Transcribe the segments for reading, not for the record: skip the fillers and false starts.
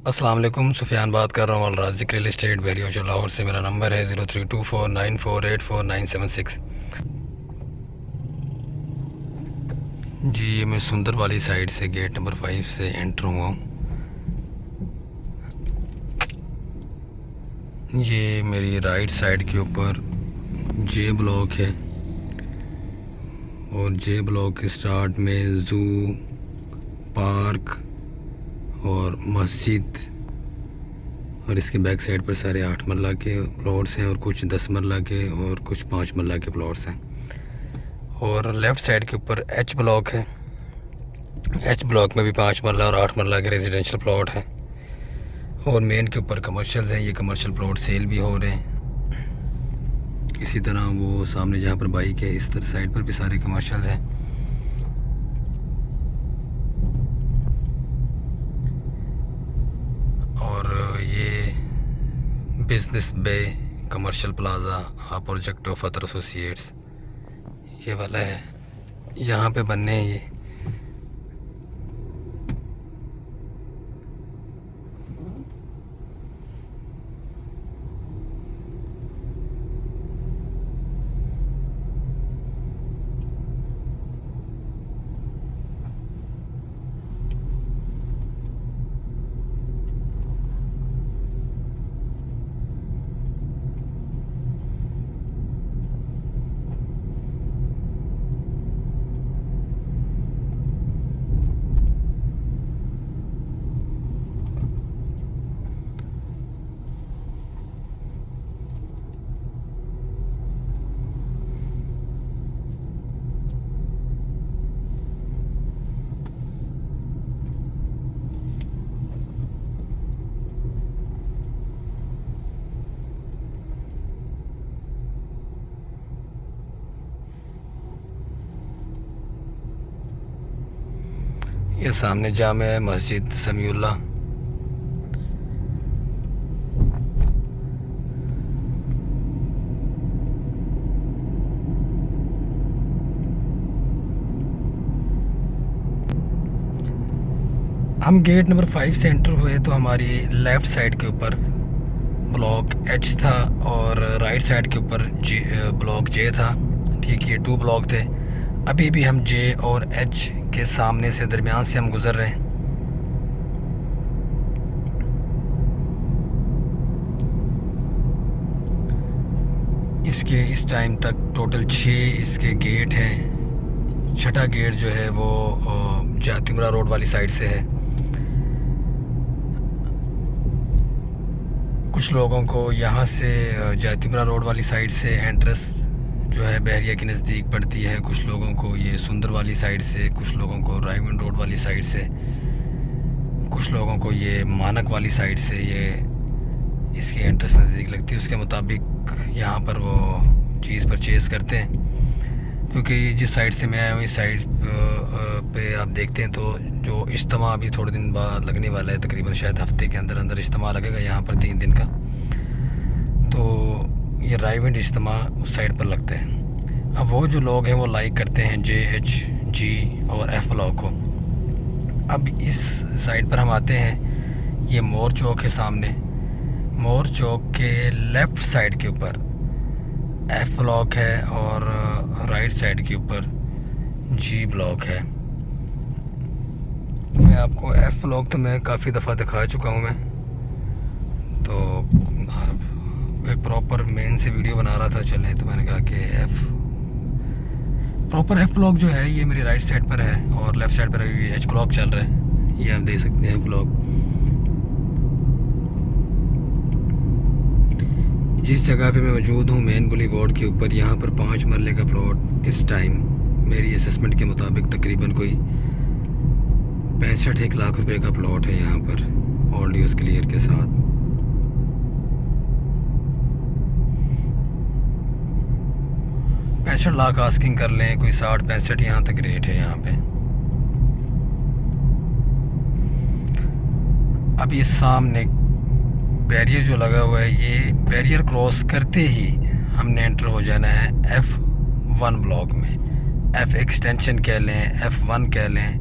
अस्सलाम वालेकुम, सुफियान बात कर रहा हूँ अलराज़िक रियल एस्टेट बहरिया जो लाहौर से। मेरा नंबर है 0324948496। जी, ये मैं सुंदर वाली साइड से गेट नंबर 5 से एंटर हुआ हूँ। ये मेरी राइट साइड के ऊपर जे ब्लॉक है और जे ब्लॉक के स्टार्ट में ज़ू, पार्क और मस्जिद और इसके बैक साइड पर सारे 8 मरला के प्लॉट्स हैं और कुछ 10 मरला के और कुछ 5 मरला के प्लॉट्स हैं। और लेफ़्ट साइड के ऊपर एच ब्लॉक है। एच ब्लॉक में भी 5 मरला और 8 मरला के रेजिडेंशियल प्लॉट हैं और मेन के ऊपर कमर्शियल्स हैं। ये कमर्शियल प्लॉट सेल भी हो रहे हैं। इसी तरह वो सामने जहाँ पर बाइक है इस तरह साइड पर भी सारे कमर्शियल्स हैं। और ये business Bay commercial plaza project of other associates ये वाला है, यहाँ पे बनने हैं ये। ये सामने जामे मस्जिद समीउल्लाह। हम गेट नंबर 5 से एंटर हुए तो हमारी लेफ़्ट साइड के ऊपर ब्लॉक एच था और राइट साइड के ऊपर ब्लॉक जे था। ठीक, ये 2 ब्लॉक थे। अभी भी हम जे और एच के सामने से दरमियान से हम गुज़र रहे हैं। इसके इस टाइम तक टोटल 6 इसके गेट हैं। छठा गेट जो है वो जातिमरा रोड वाली साइड से है। कुछ लोगों को यहाँ से जातिमरा रोड वाली साइड से एंट्रेंस जो है बहरिया के नज़दीक पड़ती है, कुछ लोगों को ये सुंदर वाली साइड से, कुछ लोगों को रायमंड रोड वाली साइड से, कुछ लोगों को ये मानक वाली साइड से ये इसकी एंट्रेंस नज़दीक लगती है। उसके मुताबिक यहाँ पर वो चीज़ परचेज़ करते हैं। क्योंकि जिस साइड से मैं आया हूँ इस साइड पे आप देखते हैं तो जो इज्तिमा अभी थोड़े दिन बाद लगने वाला है, तकरीबन शायद हफ्ते के अंदर अंदर इज्तिमा लगेगा यहाँ पर 3 दिन का। तो ये रायविंड इज्तिमा उस साइड पर लगते हैं। अब वो जो लोग हैं वो लाइक करते हैं जे, एच, जी और एफ़ ब्लॉक को। अब इस साइड पर हम आते हैं, ये मोर चौक है सामने। मोर चौक के लेफ़्ट साइड के ऊपर एफ़ ब्लॉक है और राइट साइड के ऊपर जी ब्लॉक है। मैं आपको एफ़ ब्लॉक तो मैं काफ़ी दफ़ा दिखा चुका हूँ मैं, तो एक प्रॉपर मेन से वीडियो बना रहा था चलें, तो मैंने कहा कि प्रॉपर एफ़ ब्लॉक जो है ये मेरी राइट साइड पर है और लेफ़्ट साइड पर अभी एच ब्लॉक चल रहा है। ये आप देख सकते हैं एफ़ ब्लॉक। जिस जगह पे मैं मौजूद हूँ मेन बुली वार्ड के ऊपर, यहाँ पर 5 मरले का प्लॉट इस टाइम मेरी असेसमेंट के मुताबिक तकरीबन कोई 65 लाख रुपए का प्लॉट है यहाँ पर ऑल ड्यूज क्लियर के साथ। पैंसठ लाख आस्किंग कर लें, कोई 60-65 यहाँ तक रेट है यहाँ पे। अब ये सामने बैरियर जो लगा हुआ है, ये बैरियर क्रॉस करते ही हमने एंटर हो जाना है F1 ब्लॉक में। F एक्सटेंशन कह लें, F1 कह लें,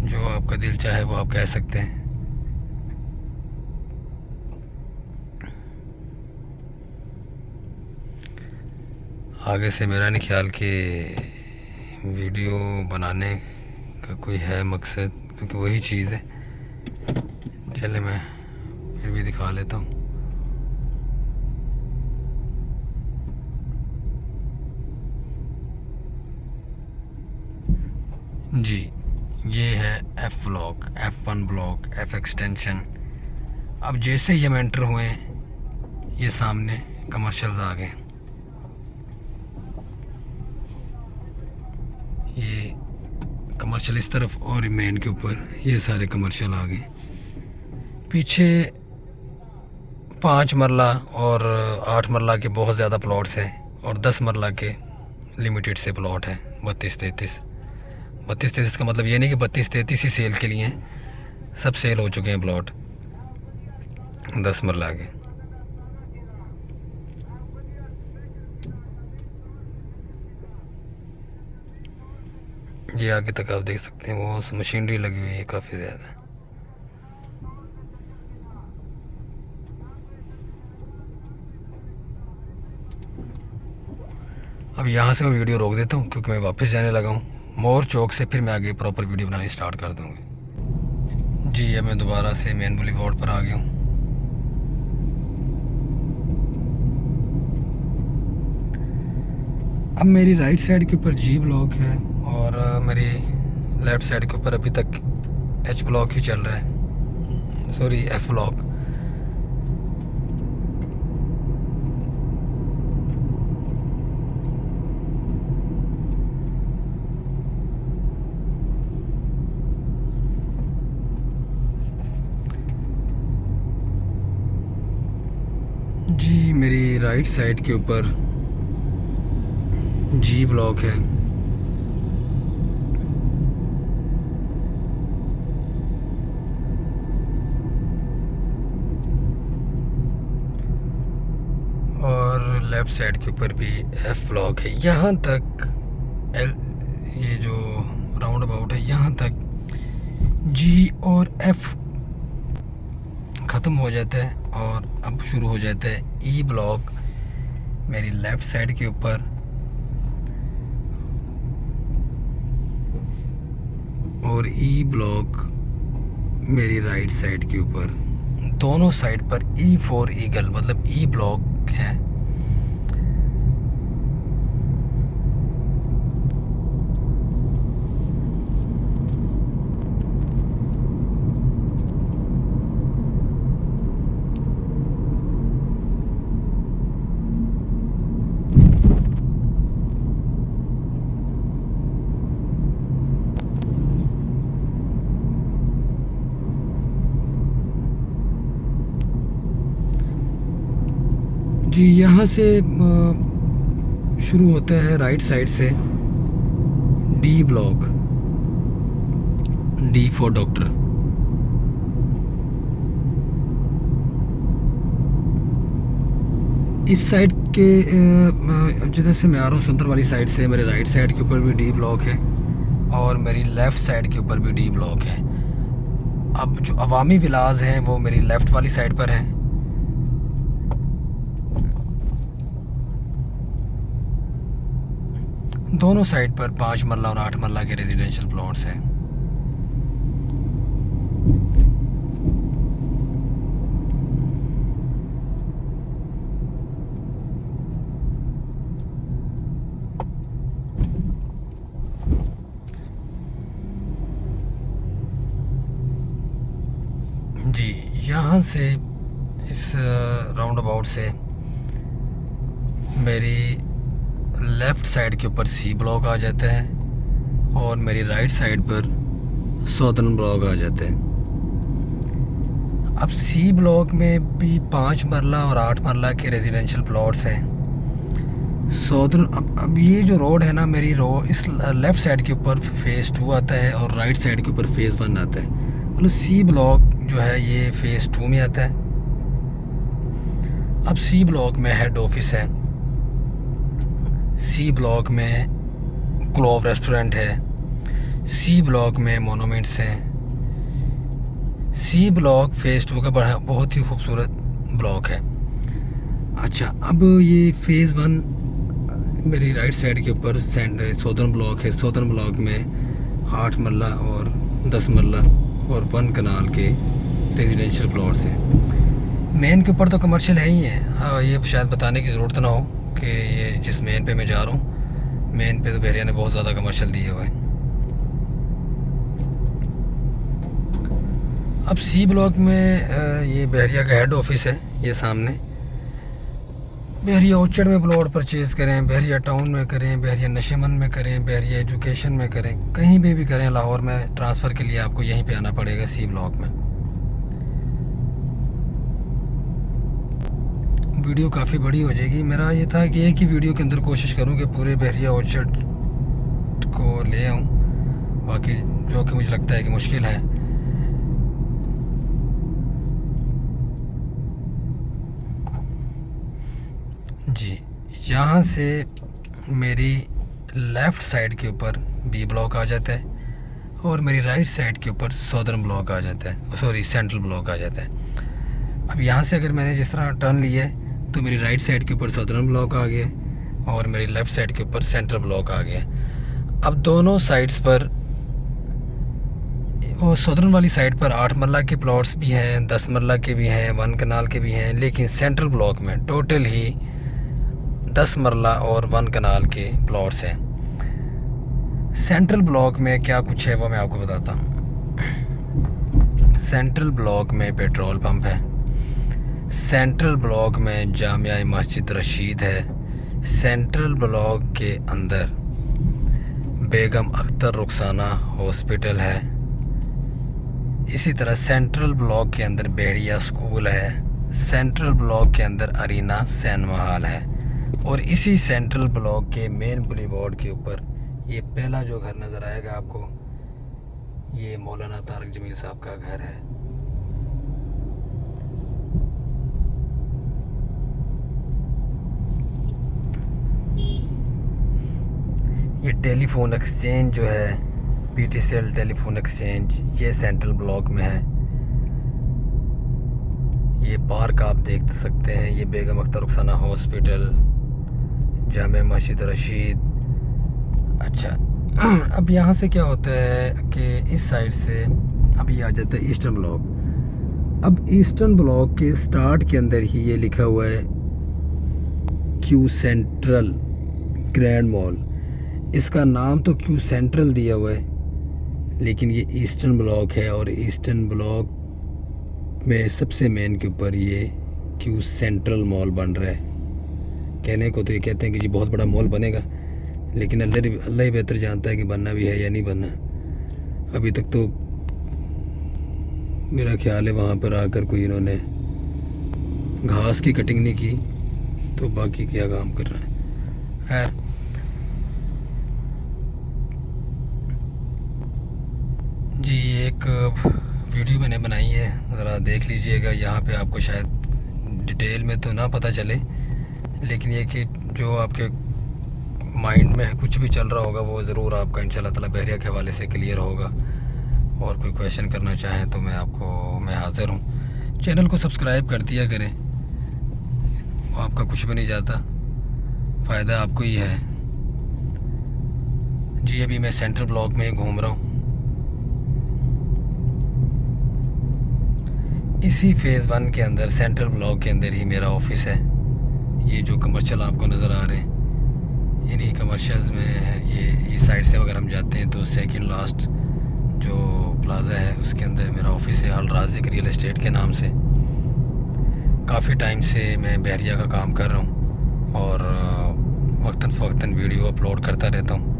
जो आपका दिल चाहे वो आप कह सकते हैं। आगे से मेरा नहीं ख्याल कि वीडियो बनाने का कोई है मकसद, क्योंकि वही चीज़ है। चले मैं फिर भी दिखा लेता हूँ। जी, ये है F block, F1 block, F extension. अब जैसे ही हम एंटर हुए ये सामने कमर्शियल्स आ गए। ये कमर्शियल इस तरफ और मेन के ऊपर ये सारे कमर्शियल आ गए। पीछे 5 मरला और 8 मरला के बहुत ज़्यादा प्लॉट्स हैं और 10 मरला के लिमिटेड से प्लॉट हैं। 32-33 का मतलब ये नहीं कि 32-33 ही सेल के लिए हैं, सब सेल हो चुके हैं प्लॉट 10 मरला के। ये आगे तक आप देख सकते हैं, वो मशीनरी लगी हुई है काफ़ी ज़्यादा। अब यहाँ से मैं वीडियो रोक देता हूँ क्योंकि मैं वापस जाने लगा हूँ मोर चौक से। फिर मैं आगे प्रॉपर वीडियो बनानी स्टार्ट कर दूँगी। जी, अब मैं दोबारा से मेन बुलेवार्ड पर आ गया हूँ। अब मेरी राइट साइड के ऊपर G ब्लॉक है और मेरी लेफ़्ट साइड के ऊपर अभी तक H ब्लॉक ही चल रहा है, सॉरी F ब्लॉक। जी, मेरी राइट साइड के ऊपर G ब्लॉक है। और लेफ़्ट साइड के ऊपर भी F ब्लॉक है। यहाँ तक ये जो राउंड अबाउट है यहाँ तक G और F ख़त्म हो जाता है और अब शुरू हो जाता है E ब्लॉक मेरी लेफ़्ट साइड के ऊपर और E ब्लॉक मेरी राइट साइड के ऊपर। दोनों साइड पर E फॉर ईगल मतलब E ब्लॉक है। जी, यहाँ से शुरू होता है राइट साइड से D block, D for doctor. इस साइड के जिधर से मैं आ रहा हूँ सुंदर वाली साइड से मेरे राइट साइड के ऊपर भी D ब्लॉक है और मेरी लेफ़्ट साइड के ऊपर भी D ब्लॉक है। अब जो अवामी विलाज हैं वो मेरी लेफ़्ट वाली साइड पर हैं। दोनों साइड पर 5 मरला और 8 मरला के रेजिडेंशियल प्लॉट्स हैं। जी, यहाँ से इस राउंड अबाउट से मेरी लेफ़्ट साइड के ऊपर C ब्लॉक आ जाता है और मेरी राइट साइड पर सौदर्न ब्लॉक आ जाते हैं। अब C ब्लॉक में भी 5 मरला और 8 मरला के रेजिडेंशियल प्लॉट्स हैं। सौदर्न अब ये जो रोड है ना मेरी इस लेफ़्ट साइड के ऊपर फ़ेज़ 2 आता है और राइट साइड के ऊपर फ़ेज़ 1 आता है। मतलब C ब्लॉक जो है ये फ़ेज़ 2 में आता है। अब C ब्लॉक में हेड ऑफिस है, C ब्लॉक में क्लोव रेस्टोरेंट है, सी ब्लॉक में मोनूमेंट्स हैं। सी ब्लॉक फेज़ 2 का बड़ा बहुत ही खूबसूरत ब्लॉक है। अच्छा, अब ये फेज़ 1 मेरी राइट साइड के ऊपर सौदर्न ब्लॉक है। सौदर्न ब्लॉक में 8 मरला और 10 मरला और 1 कनाल के रेजिडेंशियल प्लॉट्स हैं। मेन के ऊपर तो कमर्शियल है ही है। हाँ, ये शायद बताने की ज़रूरत ना हो कि ये जिस मेन पे मैं जा रहा हूँ, मेन पे तो बहरिया ने बहुत ज़्यादा कमर्शियल दिए हुए हैं। अब सी ब्लॉक में ये बहरिया का हेड ऑफिस है। ये सामने बहरिया ऑर्चर्ड में प्लॉट परचेज़ करें, बहरिया टाउन में करें, बहरिया नशेमन में करें, बहरिया एजुकेशन में करें, कहीं भी करें, लाहौर में ट्रांसफ़र के लिए आपको यहीं पे आना पड़ेगा सी ब्लॉक में। वीडियो काफ़ी बड़ी हो जाएगी। मेरा ये था कि एक ही वीडियो के अंदर कोशिश करूं कि पूरे बहरिया ऑर्चर्ड को ले आऊं, बाकी जो कि मुझे लगता है कि मुश्किल है। जी, यहाँ से मेरी लेफ़्ट साइड के ऊपर बी ब्लॉक आ जाता है और मेरी राइट साइड के ऊपर सौदर्न ब्लॉक आ जाता है, सॉरी सेंट्रल ब्लॉक आ जाता है। अब यहाँ से अगर मैंने जिस तरह टर्न लिया है तो मेरी राइट साइड के ऊपर सौदर्न ब्लॉक आ गया और मेरी लेफ़्ट साइड के ऊपर सेंट्रल ब्लॉक आ गया। अब दोनों साइड्स पर, वो सौदर्न वाली साइड पर 8 मरला के प्लॉट्स भी हैं, 10 मरला के भी हैं, 1 कनाल के भी हैं, लेकिन सेंट्रल ब्लॉक में टोटल ही 10 मरला और 1 कनाल के प्लॉट्स हैं। सेंट्रल ब्लॉक में क्या कुछ है वो मैं आपको बताता हूँ। सेंट्रल ब्लॉक में पेट्रोल पंप है। सेंट्रल ब्लॉक में जामिया मस्जिद रशीद है। सेंट्रल ब्लॉक के अंदर बेगम अख्तर रुखसाना हॉस्पिटल है। इसी तरह सेंट्रल ब्लॉक के अंदर बहरिया स्कूल है। सेंट्रल ब्लॉक के अंदर अरीना सिनेमा हॉल है। और इसी सेंट्रल ब्लॉक के मेन बुलीवार्ड के ऊपर ये पहला जो घर नज़र आएगा आपको, ये मौलाना तारक जमील साहब का घर है। ये टेलीफोन एक्सचेंज जो है, पीटीसीएल टेलीफोन एक्सचेंज, ये सेंट्रल ब्लॉक में है। ये पार्क आप देख सकते हैं। ये बेगम अख्तर रुखसाना हॉस्पिटल, जामे मस्जिद रशीद। अच्छा, अब यहाँ से क्या होता है कि इस साइड से अभी आ जाता है ईस्टर्न ब्लॉक। अब ईस्टर्न ब्लॉक के स्टार्ट के अंदर ही ये लिखा हुआ है क्यू सेंट्रल ग्रैंड मॉल। इसका नाम तो क्यू सेंट्रल दिया हुआ है, लेकिन ये ईस्टर्न ब्लॉक है और ईस्टर्न ब्लॉक में सबसे मेन के ऊपर ये क्यू सेंट्रल मॉल बन रहा है। कहने को तो ये कहते हैं कि जी बहुत बड़ा मॉल बनेगा, लेकिन अल्लाह ही बेहतर जानता है कि बनना भी है या नहीं बनना। अभी तक तो मेरा ख्याल है वहाँ पर आकर कोई इन्होंने घास की कटिंग नहीं की, तो बाकी क्या काम कर रहा है। खैर, जी एक वीडियो मैंने बनाई है, ज़रा देख लीजिएगा। यहाँ पे आपको शायद डिटेल में तो ना पता चले, लेकिन ये कि जो आपके माइंड में कुछ भी चल रहा होगा वो ज़रूर आपका इंशाल्लाह ताला बहरिया के हवाले से क्लियर होगा। और कोई क्वेश्चन करना चाहें तो मैं हाज़िर हूँ। चैनल को सब्सक्राइब कर दिया करें, आपका कुछ भी नहीं जाता, फ़ायदा आपको ही है। जी अभी मैं सेंट्रल ब्लॉक में ही घूम रहा हूँ। इसी फेज़ 1 के अंदर सेंट्रल ब्लॉक के अंदर ही मेरा ऑफिस है। ये जो कमर्शियल आपको नज़र आ रहे हैं, इन्हीं कमर्शियल्स में ये इस साइड से अगर हम जाते हैं तो सेकंड लास्ट जो प्लाज़ा है उसके अंदर मेरा ऑफिस है, अल राज़िक रियल एस्टेट के नाम से। काफ़ी टाइम से मैं बहरिया का काम कर रहा हूँ और वक्तन फ़वक्तन वीडियो अपलोड करता रहता हूँ।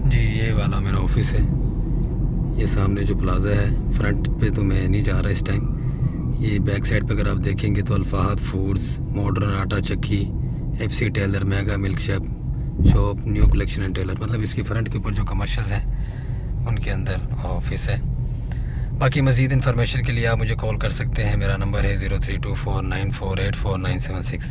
जी ये वाला मेरा ऑफिस है। ये सामने जो प्लाज़ा है, फ्रंट पे तो मैं नहीं जा रहा इस टाइम। ये बैक साइड पे अगर आप देखेंगे तो अल्फाहद फूड्स, मॉडर्न आटा चक्की, FC tailor, mega milk shop, new collection and tailor, मतलब इसकी फ्रंट के ऊपर जो कमर्शियल्स हैं उनके अंदर ऑफिस है। बाकी मज़ीद इन्फॉर्मेशन के लिए आप मुझे कॉल कर सकते हैं। मेरा नंबर है 032494844976।